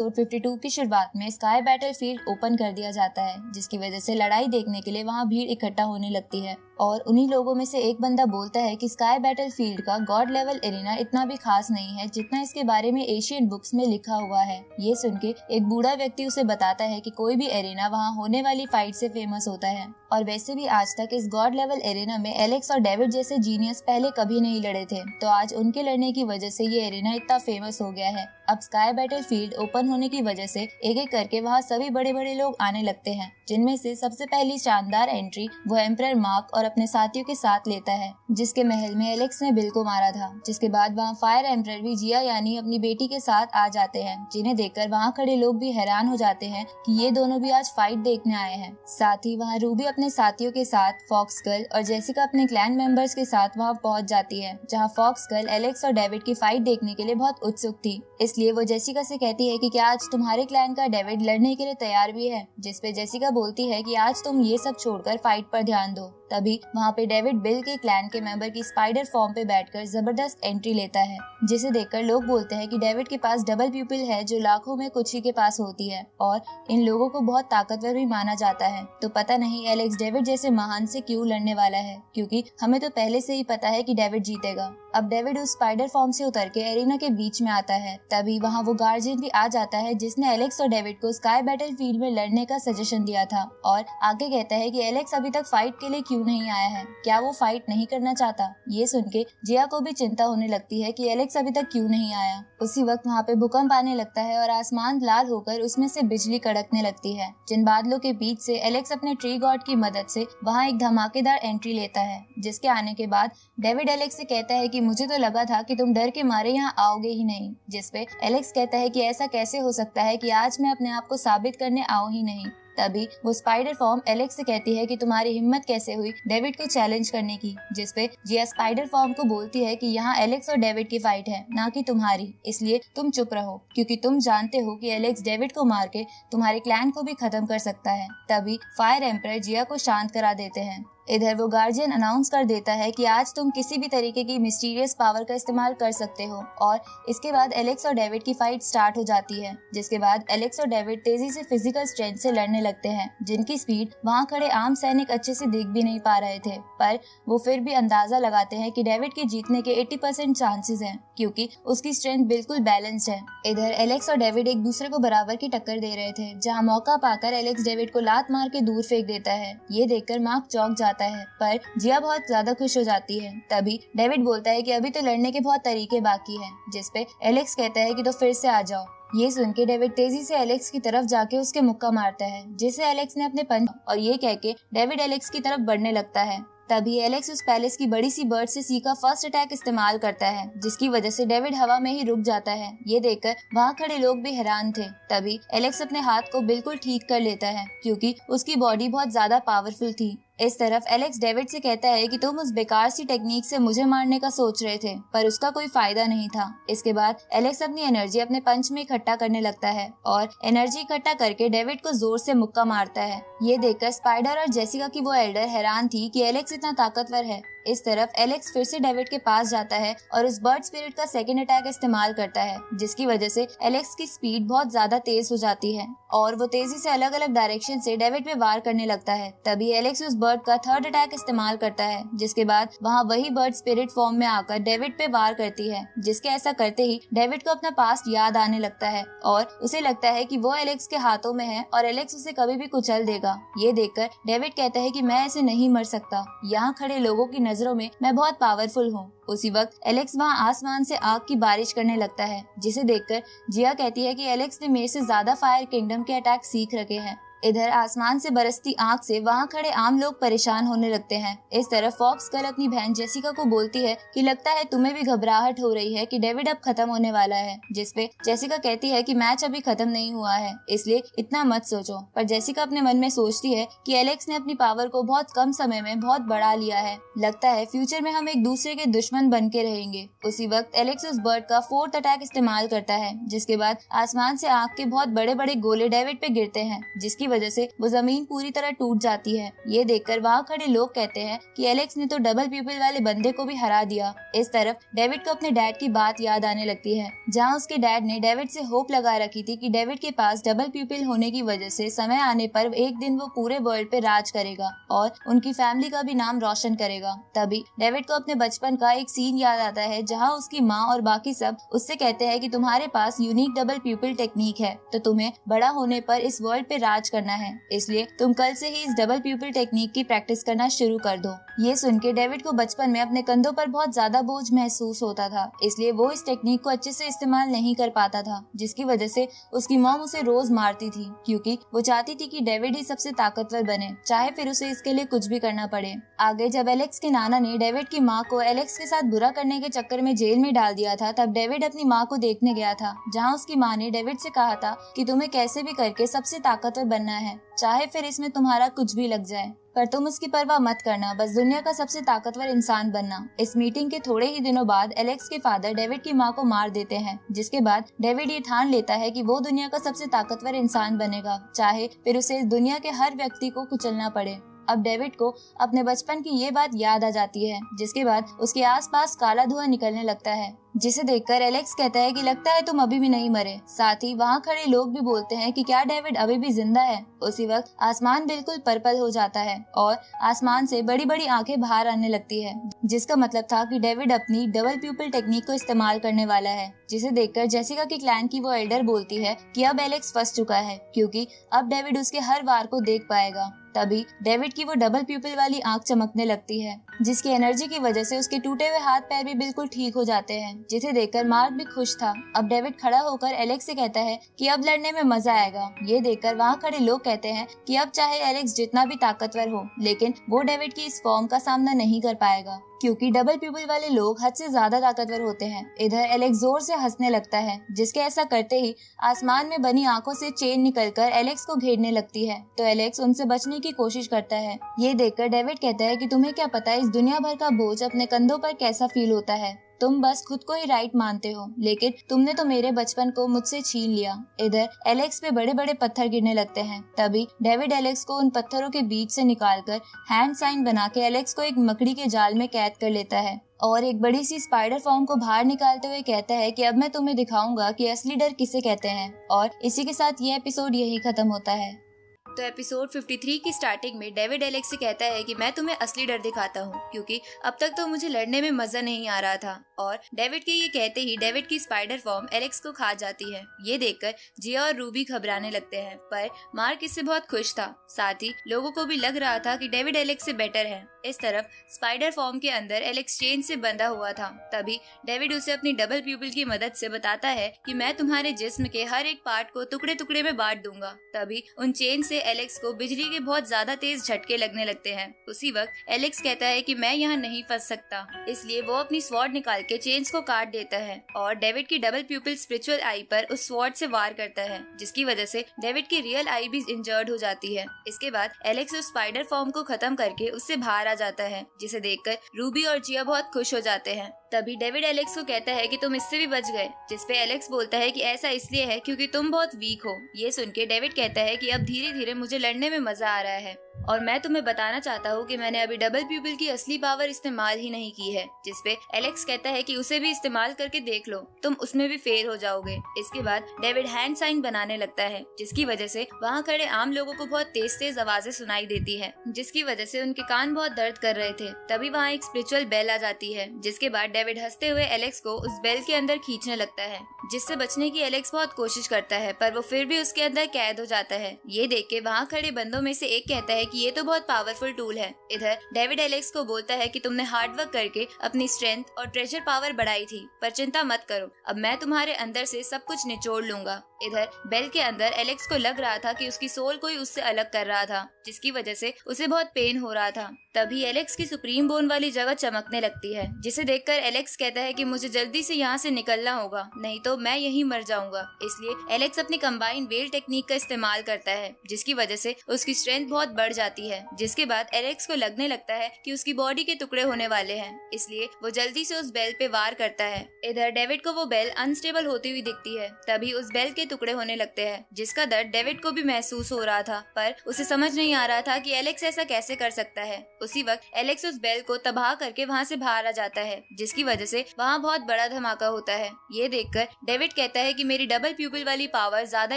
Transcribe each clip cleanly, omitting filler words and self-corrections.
Episode 52 की शुरुआत में स्काई बैटलफील्ड ओपन कर दिया जाता है, जिसकी वजह से लड़ाई देखने के लिए वहां भीड़ इकट्ठा होने लगती है। और उन्हीं लोगों में से एक बंदा बोलता है कि स्काई बैटलफील्ड का गॉड लेवल एरिना इतना भी खास नहीं है जितना इसके बारे में एशियन बुक्स में लिखा हुआ है। ये सुन के एक बूढ़ा व्यक्ति उसे बताता है कि कोई भी एरिना वहाँ होने वाली फाइट से फेमस होता है, और वैसे भी आज तक इस गॉड लेवल एरिना में एलेक्स और डेविड जैसे जीनियस पहले कभी नहीं लड़े थे, तो आज उनके लड़ने की वजह से ये एरिना इतना फेमस हो गया है। अब स्काई बैटलफील्ड ओपन होने की वजह से एक एक करके वहाँ सभी बड़े बड़े लोग आने लगते हैं, जिनमें से सबसे पहली शानदार एंट्री वो एम्परर मार्क और अपने साथियों के साथ लेता है, जिसके महल में एलेक्स ने बिल को मारा था। जिसके बाद वहाँ फायर एम्परर भी जिया यानी अपनी बेटी के साथ आ जाते हैं, जिन्हें देखकर वहाँ खड़े लोग भी हैरान हो जाते हैं कि ये दोनों भी आज फाइट देखने आए हैं। साथ ही वहाँ रूबी अपने साथियों के साथ फॉक्स गर्ल और जेसिका अपने क्लैन मेंबर्स के साथ वहाँ पहुँच जाती है, जहाँ फॉक्स गर्ल एलेक्स और डेविड की फाइट देखने के लिए बहुत उत्सुक थी। इसलिए वो जेसिका से कहती है कि क्या आज तुम्हारे क्लैन का डेविड लड़ने के लिए तैयार भी है, जिसपे जेसिका बोलती है कि आज तुम ये सब छोड़कर फाइट पर ध्यान दो। तभी वहाँ पे डेविड बिल के क्लैन के मेंबर की स्पाइडर फॉर्म पे बैठकर जबरदस्त एंट्री लेता है, जिसे देखकर लोग बोलते हैं कि डेविड के पास डबल प्यूपिल है जो लाखों में कुछ ही के पास होती है, और इन लोगों को बहुत ताकतवर भी माना जाता है। तो पता नहीं एलेक्स डेविड जैसे महान से क्यों लड़ने वाला है, क्योंकि हमें तो पहले से ही पता है कि डेविड जीतेगा। अब डेविड उस स्पाइडर फॉर्म से उतर के एरिना के बीच में आता है। तभी वहाँ वो गार्जियन भी आ जाता है, जिसने एलेक्स और डेविड को स्काई बैटलफील्ड में लड़ने का सजेशन दिया था, और आगे कहता है कि एलेक्स अभी तक फाइट के लिए क्यों नहीं आया है, क्या वो फाइट नहीं करना चाहता। ये सुन के जिया को भी चिंता होने लगती है कि एलेक्स अभी तक क्यों नहीं आया। उसी वक्त वहाँ पे भूकंप आने लगता है और आसमान लाल होकर उसमें से बिजली कड़कने लगती है, जिन बादलों के बीच से एलेक्स अपने ट्री गॉड की मदद से वहाँ एक धमाकेदार एंट्री लेता है, जिसके आने के बाद डेविड एलेक्स से कहता है कि मुझे तो लगा था कि तुम डर के मारे यहाँ आओगे ही नहीं, जिसपे एलेक्स कहता है कि ऐसा कैसे हो सकता है कि आज मैं अपने आप को साबित करने आऊँ ही नहीं। तभी वो स्पाइडर फॉर्म एलेक्स से कहती है कि तुम्हारी हिम्मत कैसे हुई डेविड को चैलेंज करने की, जिसपे जिया स्पाइडर फॉर्म को बोलती है कि यहाँ एलेक्स और डेविड की फाइट है, ना कि तुम्हारी, इसलिए तुम चुप रहो, क्योंकि तुम जानते हो कि एलेक्स डेविड को मार के तुम्हारे क्लैन को भी खत्म कर सकता है। तभी फायर एम्परर जिया को शांत करा देते हैं। इधर वो गार्जियन अनाउंस कर देता है कि आज तुम किसी भी तरीके की मिस्टीरियस पावर का इस्तेमाल कर सकते हो, और इसके बाद एलेक्स और डेविड की फाइट स्टार्ट हो जाती है। जिसके बाद एलेक्स और डेविड तेजी से फिजिकल स्ट्रेंथ से लड़ने लगते हैं, जिनकी स्पीड वहाँ खड़े आम सैनिक अच्छे से देख भी नहीं पा रहे थे, पर वो फिर भी अंदाजा लगाते हैं कि डेविड के जीतने के 80% चांसेस हैं, क्योंकि उसकी स्ट्रेंथ बिल्कुल बैलेंस्ड है। इधर एलेक्स और डेविड एक दूसरे को बराबर की टक्कर दे रहे थे, जहाँ मौका पाकर एलेक्स डेविड को लात मार के दूर फेंक देता है। ये देखकर मार्क चौंक जाता है, पर जिया बहुत ज्यादा खुश हो जाती है। तभी डेविड बोलता है कि अभी तो लड़ने के बहुत तरीके बाकी हैं, जिसपे एलेक्स कहता है कि तो फिर से आ जाओ। ये सुन के डेविड तेजी से एलेक्स की तरफ जाके उसके मुक्का मारता है, जिसे एलेक्स ने अपने पंच, और ये कह के डेविड एलेक्स की तरफ बढ़ने लगता है। तभी एलेक्स उस पैलेस की बड़ी सी बर्ड से सीखा फर्स्ट अटैक इस्तेमाल करता है, जिसकी वजह से डेविड हवा में ही रुक जाता है। ये देखकर वहाँ खड़े लोग भी हैरान थे। तभी एलेक्स अपने हाथ को बिल्कुल ठीक कर लेता है, क्योंकि उसकी बॉडी बहुत ज्यादा पावरफुल थी। इस तरफ एलेक्स डेविड से कहता है कि तुम उस बेकार सी टेक्निक से मुझे मारने का सोच रहे थे, पर उसका कोई फायदा नहीं था। इसके बाद एलेक्स अपनी एनर्जी अपने पंच में इकट्ठा करने लगता है, और एनर्जी इकट्ठा करके डेविड को जोर से मुक्का मारता है। ये देखकर स्पाइडर और जेसिका की वो एल्डर हैरान थी कि एलेक्स इतना ताकतवर है। इस तरफ एलेक्स फिर से डेविड के पास जाता है और उस बर्ड स्पिरिट का सेकंड अटैक इस्तेमाल करता है, जिसकी वजह से एलेक्स की स्पीड बहुत ज्यादा तेज हो जाती है, और वो तेजी से अलग अलग डायरेक्शन से डेविड पे वार करने लगता है। तभी एलेक्स उस बर्ड का थर्ड अटैक इस्तेमाल करता है, जिसके बाद वहाँ वही बर्ड स्पिरिट फॉर्म में आकर डेविड पे वार करती है, जिसके ऐसा करते ही डेविड को अपना पास्ट याद आने लगता है, और उसे लगता है कि वो एलेक्स के हाथों में है और एलेक्स उसे कभी भी कुचल देगा। ये देखकर डेविड कहता है कि मैं ऐसे नहीं मर सकता, यहाँ खड़े लोगों की नजरों में मैं बहुत पावरफुल हूँ। उसी वक्त एलेक्स वहाँ आसमान से आग की बारिश करने लगता है, जिसे देखकर जिया कहती है कि एलेक्स ने मेरे से ज्यादा फायर किंगडम के अटैक सीख रखे हैं। इधर आसमान से बरसती आग से वहाँ खड़े आम लोग परेशान होने लगते हैं। इस तरफ फॉक्स गर्ल अपनी बहन जेसिका को बोलती है कि लगता है तुम्हें भी घबराहट हो रही है कि डेविड अब खत्म होने वाला है, जिसपे जेसिका कहती है कि मैच अभी खत्म नहीं हुआ है, इसलिए इतना मत सोचो। पर जेसिका अपने मन में सोचती है कि एलेक्स ने अपनी पावर को बहुत कम समय में बहुत बढ़ा लिया है, लगता है फ्यूचर में हम एक दूसरे के दुश्मन बन के रहेंगे। उसी वक्त एलेक्स उस बर्ड का फोर्थ अटैक इस्तेमाल करता है, जिसके बाद आसमान से आग के बहुत बड़े बड़े गोले डेविड पे गिरते हैं, जिसकी वजह से वो जमीन पूरी तरह टूट जाती है। ये देखकर वहाँ खड़े लोग कहते हैं कि एलेक्स ने तो डबल प्यूपिल वाले बंदे को भी हरा दिया। इस तरफ डेविड को अपने डैड की बात याद आने लगती है, जहाँ उसके डैड ने डेविड से होप लगा रखी थी कि डेविड के पास डबल प्यूपिल होने की वजह से समय आने पर एक दिन वो पूरे वर्ल्ड पे राज करेगा और उनकी फैमिली का भी नाम रोशन करेगा। तभी डेविड को अपने बचपन का एक सीन याद आता है, जहाँ उसकी माँ और बाकी सब उससे कहते हैं कि तुम्हारे पास यूनिक डबल प्यूपिल टेक्निक है, तो तुम्हें बड़ा होने पर इस वर्ल्ड पे राज करना है, इसलिए तुम कल से ही इस डबल प्यूपिल टेक्निक की प्रैक्टिस करना शुरू कर दो। ये सुन के डेविड को बचपन में अपने कंधों पर बहुत ज्यादा बोझ महसूस होता था, इसलिए वो इस टेक्निक को अच्छे से इस्तेमाल नहीं कर पाता था, जिसकी वजह से उसकी मॉम उसे रोज मारती थी, क्योंकि वो चाहती थी कि डेविड ही सबसे ताकतवर बने, चाहे फिर उसे इसके लिए कुछ भी करना पड़े। आगे जब एलेक्स के नाना ने डेविड की माँ को एलेक्स के साथ बुरा करने के चक्कर में जेल में डाल दिया था, तब डेविड अपनी माँ को देखने गया था, जहाँ उसकी माँ ने डेविड से कहा था कि तुम्हें कैसे भी करके सबसे ताकतवर बनना है, चाहे फिर इसमें तुम्हारा कुछ भी लग जाए, पर तुम उसकी परवाह मत करना, बस दुनिया का सबसे ताकतवर इंसान बनना। इस मीटिंग के थोड़े ही दिनों बाद एलेक्स के फादर डेविड की माँ को मार देते हैं, जिसके बाद डेविड ये ठान लेता है कि वो दुनिया का सबसे ताकतवर इंसान बनेगा, चाहे फिर उसे इस दुनिया के हर व्यक्ति को कुचलना पड़े। अब डेविड को अपने बचपन की ये बात याद आ जाती है, जिसके बाद उसके आसपास काला धुआं निकलने लगता है, जिसे देखकर एलेक्स कहता है कि लगता है तुम अभी भी नहीं मरे। साथ ही वहाँ खड़े लोग भी बोलते हैं कि क्या डेविड अभी भी जिंदा है। उसी वक्त आसमान बिल्कुल पर्पल हो जाता है और आसमान से बड़ी बड़ी आंखें बाहर आने लगती है, जिसका मतलब था कि डेविड अपनी डबल प्यूपिल टेक्निक को इस्तेमाल करने वाला है, जिसे देखकर जेसिका के क्लैन की वो एल्डर बोलती है कि अब एलेक्स फंस चुका है, क्योंकि अब डेविड उसके हर वार को देख पाएगा। तभी डेविड की वो डबल प्यूपिल वाली आंख चमकने लगती है, जिसकी एनर्जी की वजह से उसके टूटे हुए हाथ पैर भी बिल्कुल ठीक हो जाते हैं, जिसे देखकर मार्क भी खुश था। अब डेविड खड़ा होकर एलेक्स से कहता है कि अब लड़ने में मजा आएगा। ये देखकर वहाँ खड़े लोग कहते हैं कि अब चाहे एलेक्स जितना भी ताकतवर हो, लेकिन वो डेविड की इस फॉर्म का सामना नहीं कर पाएगा, क्योंकि डबल प्यूपिल वाले लोग हद से ज्यादा ताकतवर होते हैं। इधर एलेक्स जोर से हंसने लगता है, जिसके ऐसा करते ही आसमान में बनी आंखों से चेन निकलकर एलेक्स को घेरने लगती है, तो एलेक्स उनसे बचने की कोशिश करता है। ये देखकर डेविड कहता है कि तुम्हें क्या पता इस दुनिया भर का बोझ अपने कंधों पर कैसा फील होता है, तुम बस खुद को ही राइट मानते हो, लेकिन तुमने तो मेरे बचपन को मुझसे छीन लिया। इधर एलेक्स पे बड़े बड़े पत्थर गिरने लगते हैं। तभी डेविड एलेक्स को उन पत्थरों के बीच से निकालकर हैंड साइन बना के एलेक्स को एक मकड़ी के जाल में कैद कर लेता है और एक बड़ी सी स्पाइडर फॉर्म को बाहर निकालते हुए कहता है कि अब मैं तुम्हें दिखाऊंगा कि असली डर किसे कहते हैं। और इसी के साथ ये एपिसोड यही खत्म होता है। तो एपिसोड 53 की स्टार्टिंग में डेविड एलेक्स से कहता है कि मैं तुम्हें असली डर दिखाता हूँ, क्योंकि अब तक तो मुझे लड़ने में मजा नहीं आ रहा था। और डेविड के ये कहते ही डेविड की स्पाइडर फॉर्म एलेक्स को खा जाती है। ये देखकर जिया और रूबी घबराने लगते हैं, पर मार्क इससे बहुत खुश था। साथ ही लोगों को भी लग रहा था कि डेविड एलेक्स से बेटर है। इस तरफ स्पाइडर फॉर्म के अंदर एलेक्स चेन से बंधा हुआ था। तभी डेविड उसे अपनी डबल प्यूपिल की मदद से बताता है कि मैं तुम्हारे जिस्म के हर एक पार्ट को टुकड़े टुकड़े में बांट दूंगा। तभी उन चेन से एलेक्स को बिजली के बहुत ज्यादा तेज झटके लगने लगते हैं। उसी वक्त एलेक्स कहता है कि मैं यहाँ नहीं फंस सकता, इसलिए वो अपनी स्वॉर्ड निकाल के चेन्स को काट देता है और डेविड की डबल प्यूपिल स्पिरिचुअल आई पर उस स्वॉर्ड से वार करता है, जिसकी वजह से डेविड की रियल आई भी इंजर्ड हो जाती है। इसके बाद एलेक्स उस स्पाइडर फॉर्म को खत्म करके उससे बाहर आ जाता है, जिसे देखकर रूबी और जिया बहुत खुश हो जाते हैं। तभी डेविड एलेक्स को कहता है कि तुम इससे भी बच गए, जिसपे एलेक्स बोलता है कि ऐसा इसलिए है क्योंकि तुम बहुत वीक हो। ये सुन के डेविड कहता है कि अब धीरे धीरे मुझे लड़ने में मजा आ रहा है और मैं तुम्हें बताना चाहता हूँ कि मैंने अभी डबल प्यूपिल की असली पावर इस्तेमाल ही नहीं की है। जिसपे एलेक्स कहता है कि उसे भी इस्तेमाल करके देख लो, तुम उसमें भी फेल हो जाओगे। इसके बाद डेविड हैंड साइन बनाने लगता है, जिसकी वजह से वहाँ खड़े आम लोगों को बहुत तेज तेज आवाजें सुनाई देती है, जिसकी वजह से उनके कान बहुत दर्द कर रहे थे। तभी वहाँ एक स्पिरिचुअल बेल आ जाती है, जिसके बाद डेविड हंसते हुए एलेक्स को उस बेल के अंदर खींचने लगता है, जिससे बचने की एलेक्स बहुत कोशिश करता है, पर वो फिर भी उसके अंदर कैद हो जाता है। ये देख के वहाँ खड़े बंदों में से एक कहता है कि ये तो बहुत पावरफुल टूल है। इधर डेविड एलेक्स को बोलता है कि तुमने हार्ड वर्क करके अपनी स्ट्रेंथ और ट्रेजर पावर बढ़ाई थी, पर चिंता मत करो, अब मैं तुम्हारे अंदर से सब कुछ निचोड़ लूंगा। इधर बेल के अंदर एलेक्स को लग रहा था कि उसकी सोल कोई उससे अलग कर रहा था, जिसकी वजह से उसे बहुत पेन हो रहा था। तभी एलेक्स की सुप्रीम बोन वाली जगह चमकने लगती है, जिसे देखकर एलेक्स कहता है कि मुझे जल्दी से यहाँ से निकलना होगा, नहीं तो मैं यहीं मर जाऊंगा। इसलिए एलेक्स अपनी कंबाइन वेल टेक्निक का इस्तेमाल करता है, जिसकी वजह से उसकी स्ट्रेंथ बहुत बढ़ जाती है। जिसके बाद एलेक्स को लगने लगता है कि उसकी बॉडी के टुकड़े होने वाले हैं, इसलिए वो जल्दी से उस बेल पे वार करता है। इधर डेविड को वो बेल अनस्टेबल होती हुई दिखती है। तभी उस बेल के टुकड़े होने लगते हैं, जिसका दर्द डेविड को भी महसूस हो रहा था, पर उसे समझ नहीं आ रहा था कि एलेक्स ऐसा कैसे कर सकता है। उसी वक्त एलेक्स उस बेल को तबाह करके वहाँ से बाहर आ जाता है, जिसकी वजह से वहाँ बहुत बड़ा धमाका होता है। ये देखकर डेविड कहता है कि मेरी डबल प्यूपिल वाली पावर ज्यादा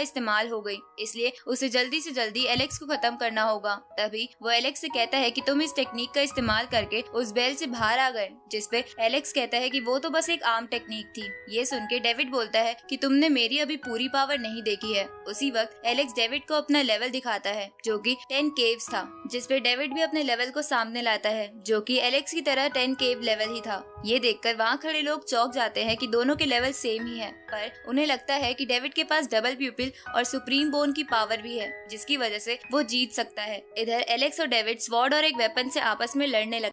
इस्तेमाल हो गई, इसलिए उसे जल्दी से जल्दी एलेक्स को खत्म करना होगा। तभी वो एलेक्स से कहता है कि तुम इस टेक्निक का इस्तेमाल करके उस बेल से बाहर आ गए, जिसपे एलेक्स कहता है कि वो तो बस एक आम टेक्निक थी। ये सुन के डेविड बोलता है कि तुमने मेरी अभी पूरी पावर नहीं देखी है। उसी वक्त एलेक्स डेविड को अपना लेवल दिखाता है, जो कि 10 केव्स था, जिसपे डेविड भी अपने लेवल को सामने लाता है, जो कि एलेक्स की तरह 10 केव लेवल ही था। ये देखकर वहाँ खड़े लोग चौंक जाते हैं कि दोनों के लेवल सेम ही है, पर उन्हें लगता है कि डेविड के पास डबल प्यूपिल और सुप्रीम बोन की पावर भी है, जिसकी वजह से वो जीत सकता है। इधर एलेक्स और डेविड स्वॉर्ड और एक वेपन से आपस में लड़ने लगते